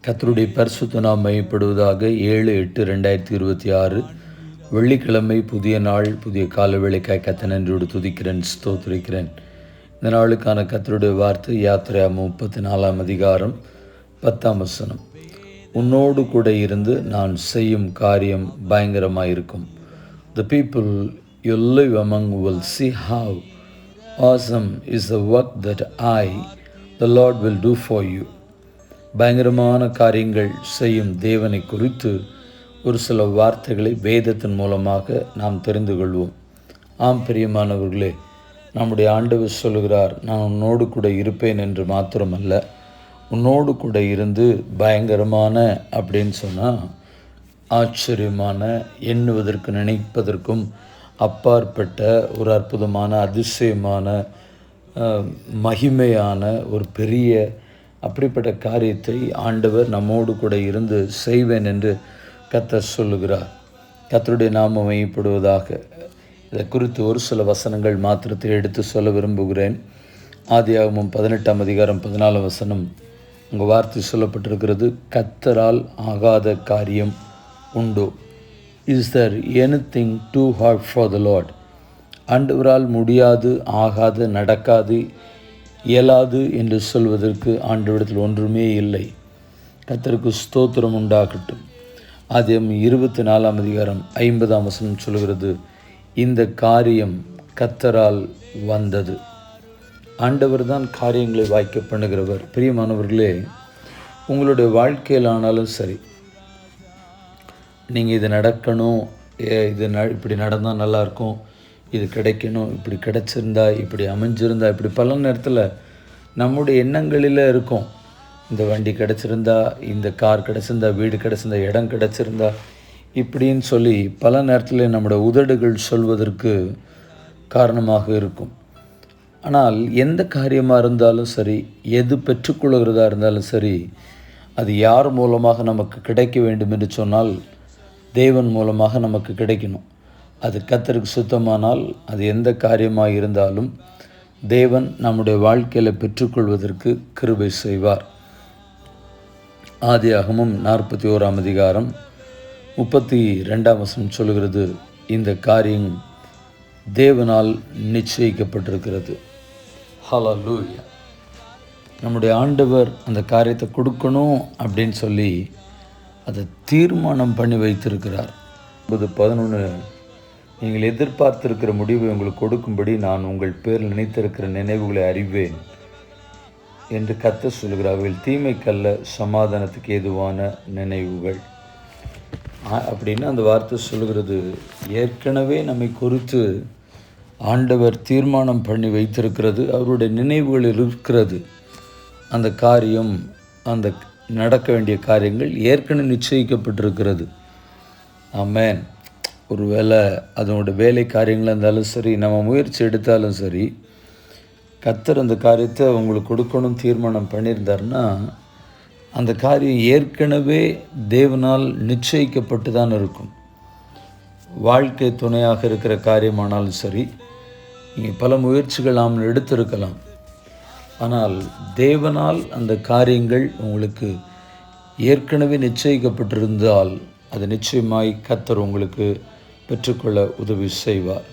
கர்த்தருடைய பரிசுத்த நாமம் மையப்படுவதாக. 7/8/2026 வெள்ளிக்கிழமை, புதிய நாள், புதிய கால வேளைக்காய் கர்த்தரை நன்றியோடு துதிக்கிறேன், ஸ்தோத்திரிக்கிறேன். இந்த நாளுக்கான கர்த்தருடைய வார்த்தை யாத்திராகமம் 34ஆம் அதிகாரம் 10ஆம் வசனம். உன்னோடு கூட இருந்து நான் செய்யும் காரியம் பயங்கரமாயிருக்கும். The people you live among will see how awesome is the work that I, the Lord, will do for you. பயங்கரமான காரியங்கள் செய்யும் தேவனை குறித்து ஒரு சில வார்த்தைகளை வேதத்தின் மூலமாக நாம் தெரிந்து கொள்வோம். ஆம் பிரியமானவர்களே, நம்முடைய ஆண்டவர் சொல்கிறார், நான் உன்னோடு கூட இருப்பேன் என்று மாத்திரமல்ல, உன்னோடு கூட இருந்து பயங்கரமான அப்படின்னு சொன்னால் ஆச்சரியமான, எண்ணுவதற்கு நினைப்பதற்கும் அப்பாற்பட்ட ஒரு அற்புதமான, அதிசயமான, மகிமையான ஒரு பெரிய அப்படிப்பட்ட காரியத்தை ஆண்டவர் நம்மோடு கூட இருந்து செய்வேன் என்று கர்த்தர் சொல்லுகிறார். கர்த்தருடைய நாமம் மையப்படுவதாக. இதை குறித்து ஒரு சில வசனங்கள் மாத்திரத்தை எடுத்து சொல்ல விரும்புகிறேன். ஆதியாகமம் 18ஆம் அதிகாரம் 14ஆம் வசனம். உங்கள் வார்த்தை சொல்லப்பட்டிருக்கிறது, கர்த்தரால் ஆகாத காரியம் உண்டோ? Is there anything too hard for the Lord? ஆண்டவரால் முடியாது, ஆகாது, நடக்காது, இயலாது என்று சொல்வதற்கு ஆண்டவரிடத்தில் ஒன்றுமே இல்லை. கர்த்தருக்கு ஸ்தோத்திரம் உண்டாகட்டும். ஆதியாகமம் 24ஆம் அதிகாரம் 50ஆம் வசனம் சொல்கிறது, இந்த காரியம் கர்த்தரால் வந்தது. ஆண்டவர் தான் காரியங்களை வாய்க்க பண்ணுகிறவர். பிரியமானவர்களே, உங்களுடைய வாழ்க்கையில் ஆனாலும் சரி, நீங்கள் இது நடக்கணும், இது இப்படி நடந்தால் நல்லாயிருக்கும், இது கிடைக்கணும், இப்படி கிடைச்சிருந்தா, இப்படி அமைஞ்சிருந்தா, இப்படி பல நேரத்தில் நம்முடைய எண்ணங்களில் இருக்கும். இந்த வண்டி கிடச்சிருந்தா, இந்த கார் கிடச்சிருந்தா, வீடு கிடச்சிருந்தா, இடம் கிடச்சிருந்தா, இப்படின்னு சொல்லி பல நேரத்தில் நம்முடைய உதடுகள் சொல்வதற்கு காரணமாக இருக்கும். ஆனால் எந்த காரியமாக இருந்தாலும் சரி, எது பெற்றுக்கொள்கிறதா இருந்தாலும் சரி, அது யார் மூலமாக நமக்கு கிடைக்க வேண்டும் என்று சொன்னால் தேவன் மூலமாக நமக்கு கிடைக்கணும். அது கர்த்தருக்கு சுத்தமானால், அது எந்த காரியமாக இருந்தாலும் தேவன் நம்முடைய வாழ்க்கையில் பெற்றுக்கொள்வதற்கு கிருபை செய்வார். ஆதியாகமம் 41ஆம் அதிகாரம் 32ஆம் வசனம் சொல்கிறது, இந்த காரியம் தேவனால் நிச்சயிக்கப்பட்டிருக்கிறது. ஹல்லேலூயா. நம்முடைய ஆண்டவர் அந்த காரியத்தை கொடுக்கணும் அப்படின்னு சொல்லி அதை தீர்மானம் பண்ணி வைத்திருக்கிறார். 11 நீங்கள் எதிர்பார்த்திருக்கிற முடிவை உங்களுக்கு கொடுக்கும்படி நான் உங்கள் பேரில் நினைத்திருக்கிற நினைவுகளை அறிவேன் என்று கர்த்தர் சொல்கிறார். அவைகள் தீமைக்கல்ல, சமாதானத்துக்கு ஏதுவான நினைவுகள் அப்படின்னு அந்த வார்த்தை சொல்கிறது. ஏற்கனவே நம்மை குறித்து ஆண்டவர் தீர்மானம் பண்ணி வைத்திருக்கிறது. அவருடைய நினைவுகள் இருக்கிறது. அந்த காரியம், அந்த நடக்க வேண்டிய காரியங்கள் ஏற்கனவே நிச்சயிக்கப்பட்டிருக்கிறது. ஆமென். ஒரு வேளை அதனோட வேலை காரியங்களாக இருந்தாலும் சரி, நம்ம முயற்சி எடுத்தாலும் சரி, கர்த்தர் அந்த காரியத்தை உங்களுக்கு கொடுக்கணும் தீர்மானம் பண்ணியிருந்தாருன்னா, அந்த காரியம் ஏற்கனவே தேவனால் நிச்சயிக்கப்பட்டு தான் இருக்கும். வாழ்க்கை துணையாக இருக்கிற காரியமானாலும் சரி, நீங்கள் பல முயற்சிகள் நாம் எடுத்திருக்கலாம். ஆனால் தேவனால் அந்த காரியங்கள் உங்களுக்கு ஏற்கனவே நிச்சயிக்கப்பட்டிருந்தால் அது நிச்சயமாய் கர்த்தர் உங்களுக்கு பெற்றுக்கொள்ள உதவி செய்வார்.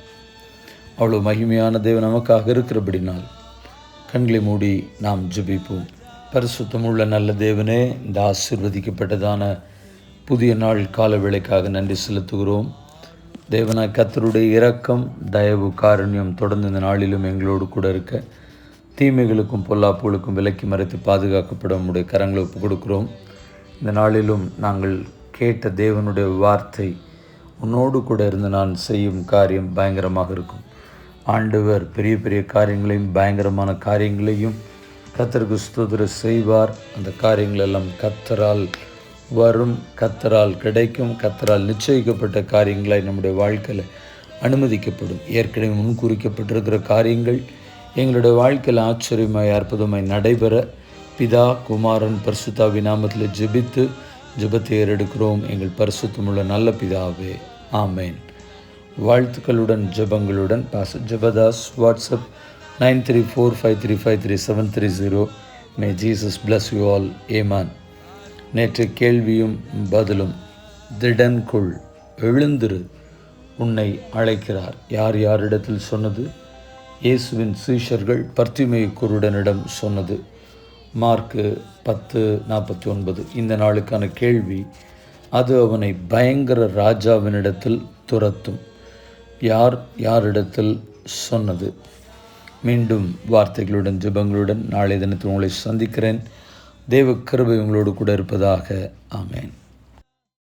அவ்வளோ மகிமையான தேவன் நமக்காக இருக்கிறபடினால் கண்களை மூடி நாம் ஜெபிப்போம். பரிசுத்தமுள்ள நல்ல தேவனே, இந்த ஆசீர்வதிக்கப்பட்டதான புதிய நாள் கால வேளைக்காக நன்றி செலுத்துகிறோம். தேவனாய் கர்த்தருடைய இரக்கம், தயவு, காருண்யம் தொடர்ந்து இந்த நாளிலும் எங்களோடு கூட இருக்க, தீமைகளுக்கும் பொல்லாப்புகளுக்கும் விலக்கி மறைத்து பாதுகாக்கப்பட உம்முடைய கரங்களை ஒப்புக் கொடுக்கிறோம். இந்த நாளிலும் நாங்கள் கேட்ட தேவனுடைய வார்த்தை, உன்னோடு கூட இருந்து நான் செய்யும் காரியம் பயங்கரமாக இருக்கும். ஆண்டவர் பெரிய பெரிய காரியங்களையும் பயங்கரமான காரியங்களையும் கர்த்தருக்கு ஸ்தோத்திரம் செய்வார். அந்த காரியங்களெல்லாம் கர்த்தரால் வரும், கர்த்தரால் கிடைக்கும், கர்த்தரால் நிச்சயிக்கப்பட்ட காரியங்களாய் நம்முடைய வாழ்க்கையில் அனுமதிக்கப்படும். ஏற்கனவே முன்குறிக்கப்பட்டிருக்கிற காரியங்கள் எங்களுடைய வாழ்க்கையில் ஆச்சரியமாய், அற்புதமாய் நடைபெற பிதா, குமாரன், பரிசுத்தாவி நாமத்தில் ஜெபித்து ஜெபத்தை ஏறெடுக்கிறோம். எங்கள் பரிசுத்தமுள்ள நல்ல பிதாவே, ஆமேன். வாழ்த்துக்களுடன் ஜெபங்களுடன் pastor Jebadas. WhatsApp 9345353730. May Jesus bless you all. Amen. நேற்று கேள்வியும் பதிலும். திடன்கொள், எழுந்திரு, உன்னை அழைக்கிறார். யார் யாரிடத்தில் சொன்னது? இயேசுவின் சீஷர்கள் பர்த்திமேயு குருடனிடம் சொன்னது. மார்க்கு 10:49. இந்த நாளுக்கான கேள்வி, அது அவனை பயங்கர ராஜாவினிடத்தில் துரத்தும். யார் யாரிடத்தில் சொன்னது? மீண்டும் வார்த்தைகளுடன் ஜெபங்களுடன் நாளை தினத்தில் உங்களை சந்திக்கிறேன். தேவ கிருபை உங்களோடு கூட இருப்பதாக. ஆமென்.